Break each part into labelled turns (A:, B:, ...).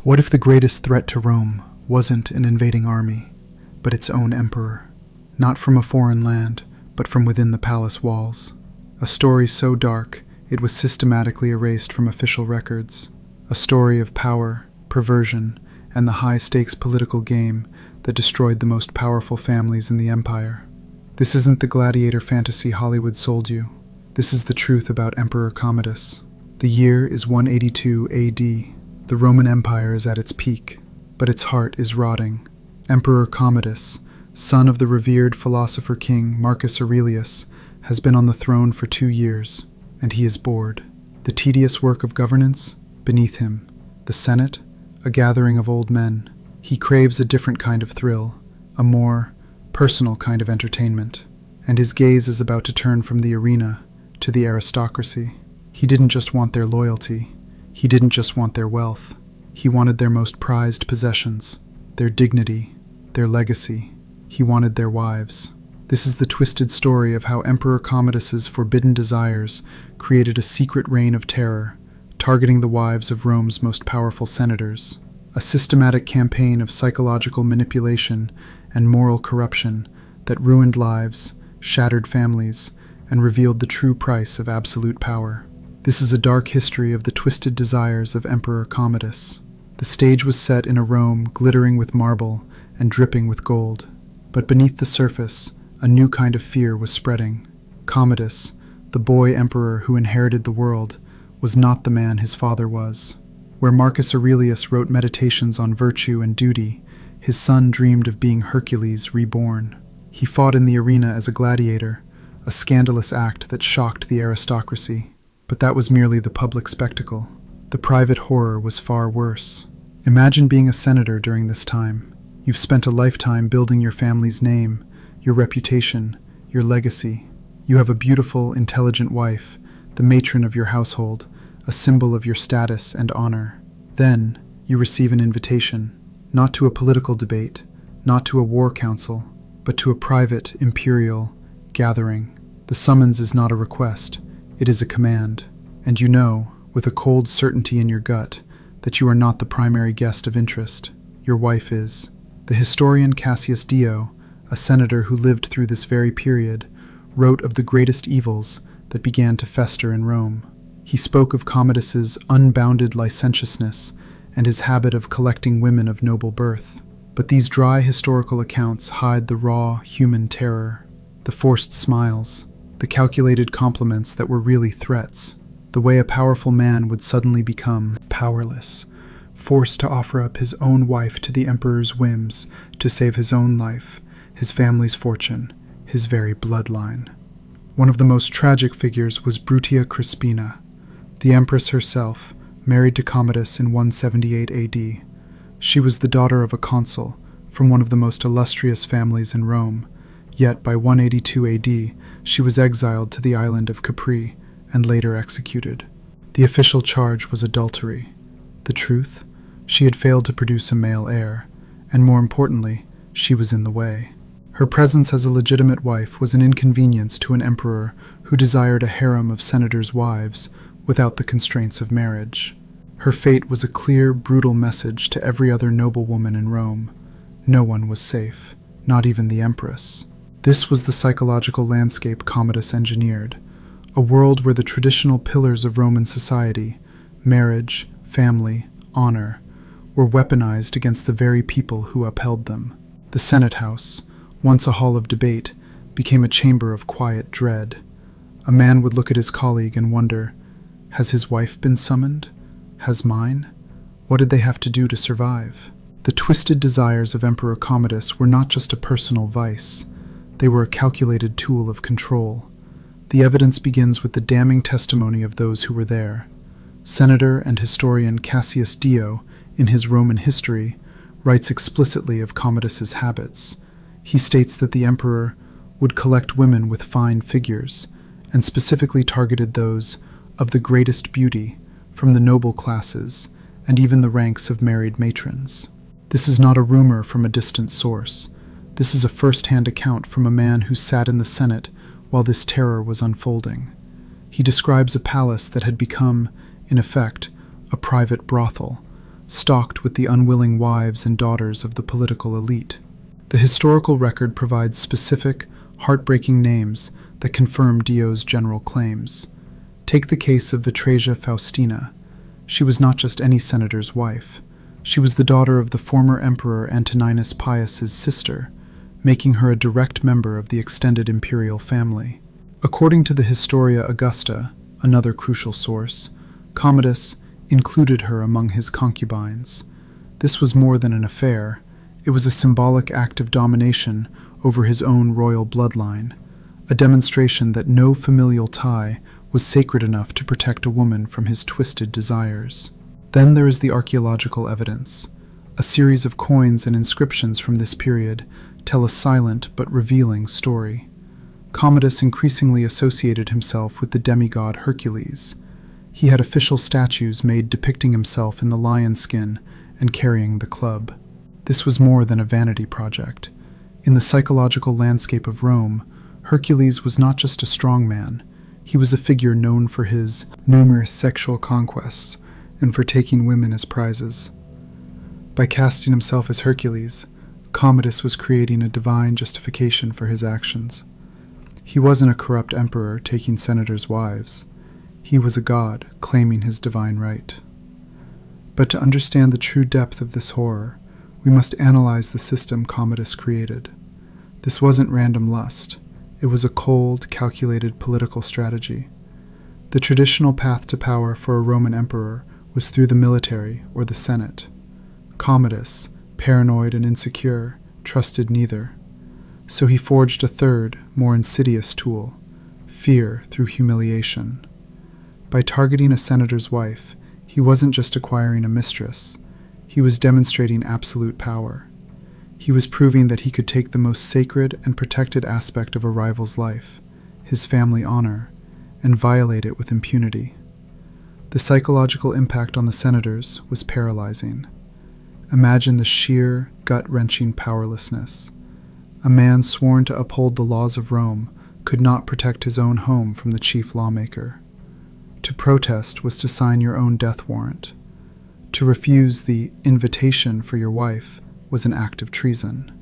A: What if the greatest threat to Rome wasn't an invading army, but its own emperor? Not from a foreign land, but from within the palace walls. A story so dark it was systematically erased from official records. A story of power, perversion, and the high-stakes political game that destroyed the most powerful families in the empire. This isn't the gladiator fantasy Hollywood sold you. This is the truth about Emperor Commodus. The year is 182 AD. The Roman Empire is at its peak, but its heart is rotting. Emperor Commodus, son of the revered philosopher king Marcus Aurelius, has been on the throne for 2 years, and he is bored. The tedious work of governance, beneath him. The Senate, a gathering of old men. He craves a different kind of thrill, a more personal kind of entertainment, and his gaze is about to turn from the arena to the aristocracy. He didn't just want their loyalty. He didn't just want their wealth. He wanted their most prized possessions, their dignity, their legacy. He wanted their wives. This is the twisted story of how Emperor Commodus's forbidden desires created a secret reign of terror, targeting the wives of Rome's most powerful senators. A systematic campaign of psychological manipulation and moral corruption that ruined lives, shattered families, and revealed the true price of absolute power. This is a dark history of the twisted desires of Emperor Commodus. The stage was set in a Rome glittering with marble and dripping with gold. But beneath the surface, a new kind of fear was spreading. Commodus, the boy emperor who inherited the world, was not the man his father was. Where Marcus Aurelius wrote meditations on virtue and duty, his son dreamed of being Hercules reborn. He fought in the arena as a gladiator, a scandalous act that shocked the aristocracy. But that was merely the public spectacle. The private horror was far worse. Imagine being a senator during this time. You've spent a lifetime building your family's name, your reputation, your legacy. You have a beautiful, intelligent wife, the matron of your household, a symbol of your status and honor. Then, you receive an invitation, not to a political debate, not to a war council, but to a private, imperial gathering. The summons is not a request. It is a command, and you know, with a cold certainty in your gut, that you are not the primary guest of interest. Your wife is. The historian Cassius Dio, a senator who lived through this very period, wrote of the greatest evils that began to fester in Rome. He spoke of Commodus's unbounded licentiousness and his habit of collecting women of noble birth. But these dry historical accounts hide the raw human terror, the forced smiles, the calculated compliments that were really threats, the way a powerful man would suddenly become powerless, forced to offer up his own wife to the emperor's whims to save his own life, his family's fortune, his very bloodline. One of the most tragic figures was Brutia Crispina, the empress herself, married to Commodus in 178 AD. She was the daughter of a consul from one of the most illustrious families in Rome, yet by 182 AD, she was exiled to the island of Capri and later executed. The official charge was adultery. The truth? She had failed to produce a male heir, and more importantly, she was in the way. Her presence as a legitimate wife was an inconvenience to an emperor who desired a harem of senators' wives without the constraints of marriage. Her fate was a clear, brutal message to every other noblewoman in Rome. No one was safe, not even the empress. This was the psychological landscape Commodus engineered, a world where the traditional pillars of Roman society, marriage, family, honor, were weaponized against the very people who upheld them. The Senate House, once a hall of debate, became a chamber of quiet dread. A man would look at his colleague and wonder, has his wife been summoned? Has mine? What did they have to do to survive? The twisted desires of Emperor Commodus were not just a personal vice. They were a calculated tool of control. The evidence begins with the damning testimony of those who were there. Senator and historian Cassius Dio, in his Roman history, writes explicitly of Commodus's habits. He states that the emperor would collect women with fine figures, and specifically targeted those of the greatest beauty, from the noble classes, and even the ranks of married matrons. This is not a rumor from a distant source. This is a first-hand account from a man who sat in the Senate while this terror was unfolding. He describes a palace that had become, in effect, a private brothel, stocked with the unwilling wives and daughters of the political elite. The historical record provides specific, heartbreaking names that confirm Dio's general claims. Take the case of Vitrasia Faustina. She was not just any senator's wife. She was the daughter of the former Emperor Antoninus Pius's sister, making her a direct member of the extended imperial family. According to the Historia Augusta, another crucial source, Commodus included her among his concubines. This was more than an affair. It was a symbolic act of domination over his own royal bloodline, a demonstration that no familial tie was sacred enough to protect a woman from his twisted desires. Then there is the archaeological evidence. A series of coins and inscriptions from this period tell a silent but revealing story. Commodus increasingly associated himself with the demigod Hercules. He had official statues made depicting himself in the lion skin and carrying the club. This was more than a vanity project. In the psychological landscape of Rome, Hercules was not just a strong man. He was a figure known for his numerous sexual conquests and for taking women as prizes. By casting himself as Hercules, Commodus was creating a divine justification for his actions. He wasn't a corrupt emperor taking senators' wives. He was a god claiming his divine right. But to understand the true depth of this horror, we must analyze the system Commodus created. This wasn't random lust. It was a cold, calculated political strategy. The traditional path to power for a Roman emperor was through the military or the Senate. Commodus, paranoid and insecure, trusted neither. So he forged a third, more insidious tool: fear through humiliation. By targeting a senator's wife, he wasn't just acquiring a mistress. He was demonstrating absolute power. He was proving that he could take the most sacred and protected aspect of a rival's life, his family honor, and violate it with impunity. The psychological impact on the senators was paralyzing. Imagine the sheer, gut-wrenching powerlessness. A man sworn to uphold the laws of Rome could not protect his own home from the chief lawmaker. To protest was to sign your own death warrant. To refuse the invitation for your wife was an act of treason.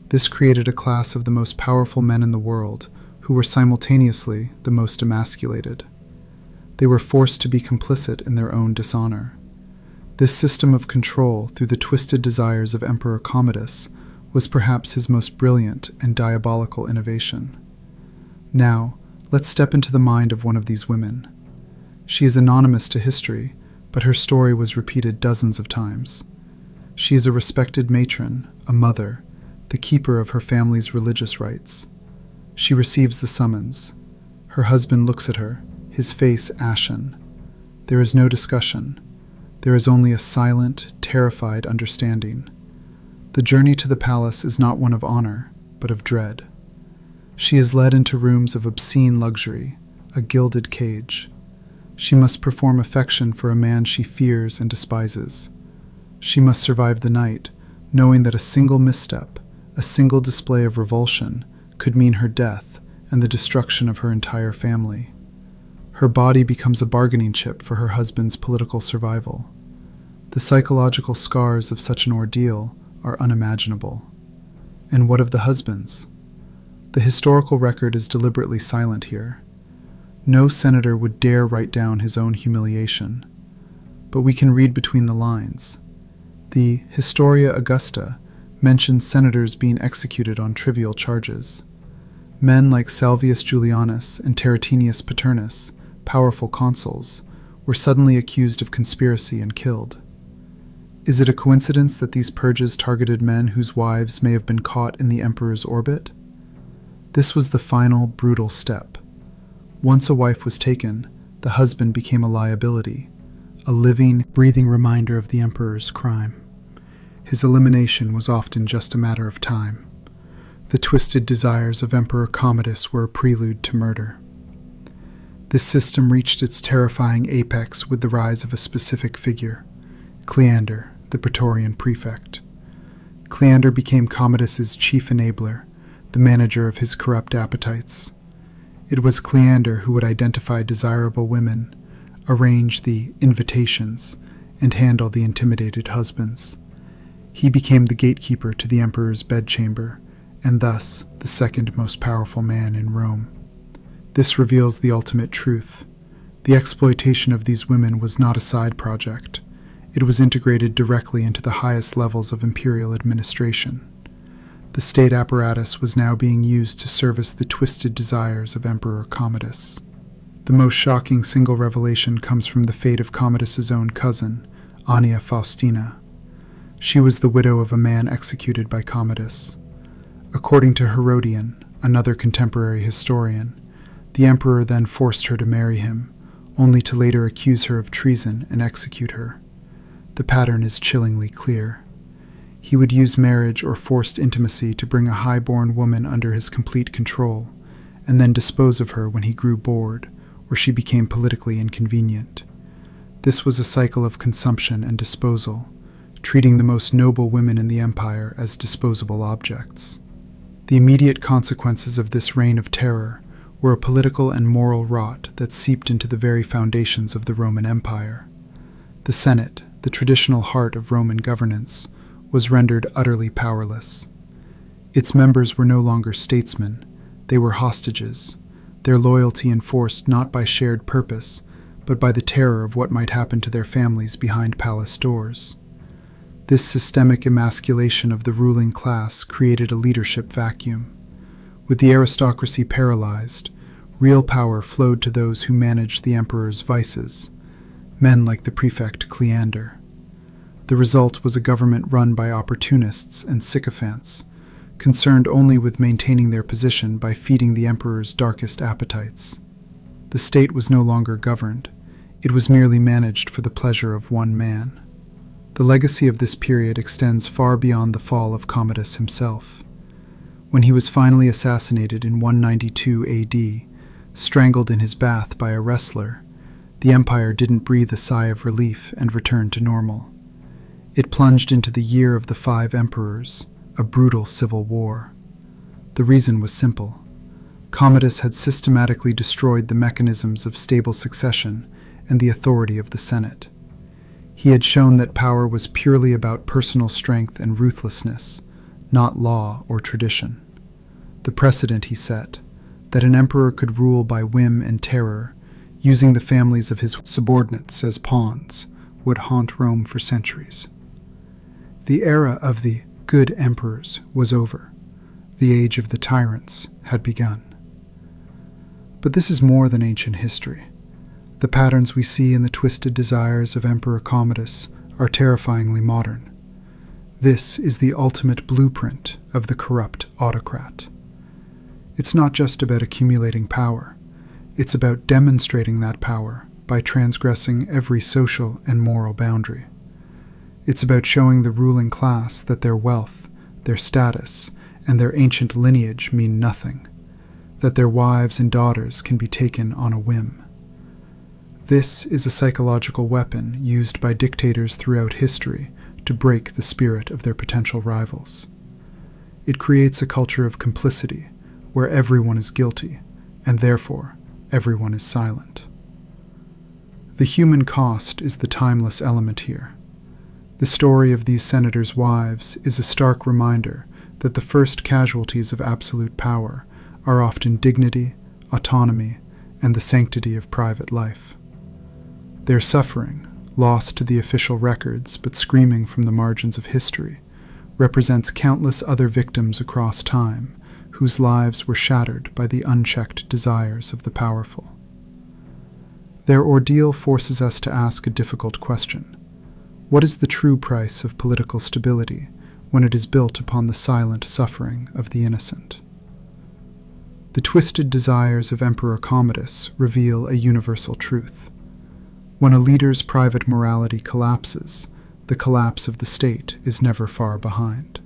A: This created a class of the most powerful men in the world who were simultaneously the most emasculated. They were forced to be complicit in their own dishonor. This system of control through the twisted desires of Emperor Commodus was perhaps his most brilliant and diabolical innovation. Now, let's step into the mind of one of these women. She is anonymous to history, but her story was repeated dozens of times. She is a respected matron, a mother, the keeper of her family's religious rites. She receives the summons. Her husband looks at her, his face ashen. There is no discussion. There is only a silent, terrified understanding. The journey to the palace is not one of honor, but of dread. She is led into rooms of obscene luxury, a gilded cage. She must perform affection for a man she fears and despises. She must survive the night, knowing that a single misstep, a single display of revulsion, could mean her death and the destruction of her entire family. Her body becomes a bargaining chip for her husband's political survival. The psychological scars of such an ordeal are unimaginable. And what of the husbands? The historical record is deliberately silent here. No senator would dare write down his own humiliation. But we can read between the lines. The Historia Augusta mentions senators being executed on trivial charges. Men like Salvius Julianus and Terentius Paternus, powerful consuls, were suddenly accused of conspiracy and killed. Is it a coincidence that these purges targeted men whose wives may have been caught in the emperor's orbit? This was the final, brutal step. Once a wife was taken, the husband became a liability, a living, breathing reminder of the emperor's crime. His elimination was often just a matter of time. The twisted desires of Emperor Commodus were a prelude to murder. This system reached its terrifying apex with the rise of a specific figure, Cleander, the Praetorian prefect. Cleander became Commodus's chief enabler, the manager of his corrupt appetites. It was Cleander who would identify desirable women, arrange the invitations, and handle the intimidated husbands. He became the gatekeeper to the emperor's bedchamber, and thus the second most powerful man in Rome. This reveals the ultimate truth. The exploitation of these women was not a side project. It was integrated directly into the highest levels of imperial administration. The state apparatus was now being used to service the twisted desires of Emperor Commodus. The most shocking single revelation comes from the fate of Commodus's own cousin, Annia Faustina. She was the widow of a man executed by Commodus. According to Herodian, another contemporary historian, the emperor then forced her to marry him, only to later accuse her of treason and execute her. The pattern is chillingly clear. He would use marriage or forced intimacy to bring a high-born woman under his complete control, and then dispose of her when he grew bored or she became politically inconvenient. This was a cycle of consumption and disposal, treating the most noble women in the empire as disposable objects. The immediate consequences of this reign of terror were a political and moral rot that seeped into the very foundations of the Roman Empire. The Senate, the traditional heart of Roman governance, was rendered utterly powerless. Its members were no longer statesmen, they were hostages, their loyalty enforced not by shared purpose, but by the terror of what might happen to their families behind palace doors. This systemic emasculation of the ruling class created a leadership vacuum. With the aristocracy paralyzed, real power flowed to those who managed the emperor's vices, men like the prefect Cleander. The result was a government run by opportunists and sycophants, concerned only with maintaining their position by feeding the emperor's darkest appetites. The state was no longer governed, it was merely managed for the pleasure of one man. The legacy of this period extends far beyond the fall of Commodus himself. When he was finally assassinated in 192 AD, strangled in his bath by a wrestler, the empire didn't breathe a sigh of relief and return to normal. It plunged into the year of the 5 emperors, a brutal civil war. The reason was simple. Commodus had systematically destroyed the mechanisms of stable succession and the authority of the Senate. He had shown that power was purely about personal strength and ruthlessness, not law or tradition. The precedent he set, that an emperor could rule by whim and terror, using the families of his subordinates as pawns, would haunt Rome for centuries. The era of the good emperors was over. The age of the tyrants had begun. But this is more than ancient history. The patterns we see in the twisted desires of Emperor Commodus are terrifyingly modern. This is the ultimate blueprint of the corrupt autocrat. It's not just about accumulating power. It's about demonstrating that power by transgressing every social and moral boundary. It's about showing the ruling class that their wealth, their status, and their ancient lineage mean nothing, that their wives and daughters can be taken on a whim. This is a psychological weapon used by dictators throughout history to break the spirit of their potential rivals. It creates a culture of complicity where everyone is guilty, and therefore everyone is silent. The human cost is the timeless element here. The story of these senators' wives is a stark reminder that the first casualties of absolute power are often dignity, autonomy, and the sanctity of private life. Their suffering, lost to the official records but screaming from the margins of history, represents countless other victims across time whose lives were shattered by the unchecked desires of the powerful. Their ordeal forces us to ask a difficult question. What is the true price of political stability when it is built upon the silent suffering of the innocent? The twisted desires of Emperor Commodus reveal a universal truth. When a leader's private morality collapses, the collapse of the state is never far behind.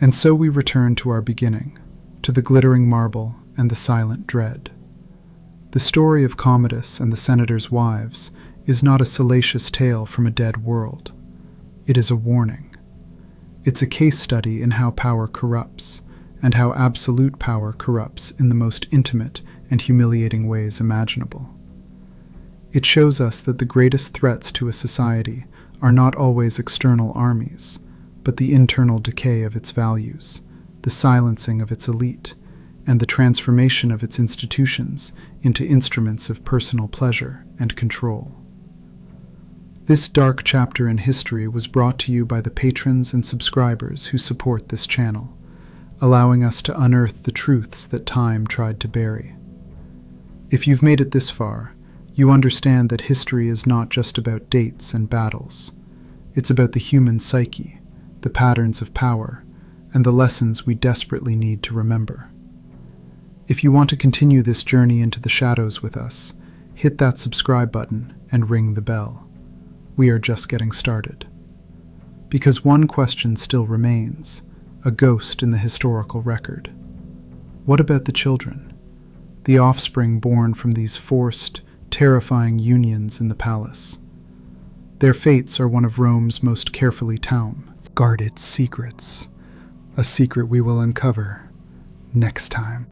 A: And so we return to our beginning, to the glittering marble and the silent dread. The story of Commodus and the senators' wives is not a salacious tale from a dead world. It is a warning. It's a case study in how power corrupts, and how absolute power corrupts in the most intimate and humiliating ways imaginable. It shows us that the greatest threats to a society are not always external armies, but the internal decay of its values, the silencing of its elite, and the transformation of its institutions into instruments of personal pleasure and control. This dark chapter in history was brought to you by the patrons and subscribers who support this channel, allowing us to unearth the truths that time tried to bury. If you've made it this far, you understand that history is not just about dates and battles. It's about the human psyche, the patterns of power, and the lessons we desperately need to remember. If you want to continue this journey into the shadows with us, hit that subscribe button and ring the bell. We are just getting started. Because one question still remains, a ghost in the historical record. What about the children? The offspring born from these forced, terrifying unions in the palace. Their fates are one of Rome's most carefully guarded secrets. A secret we will uncover next time.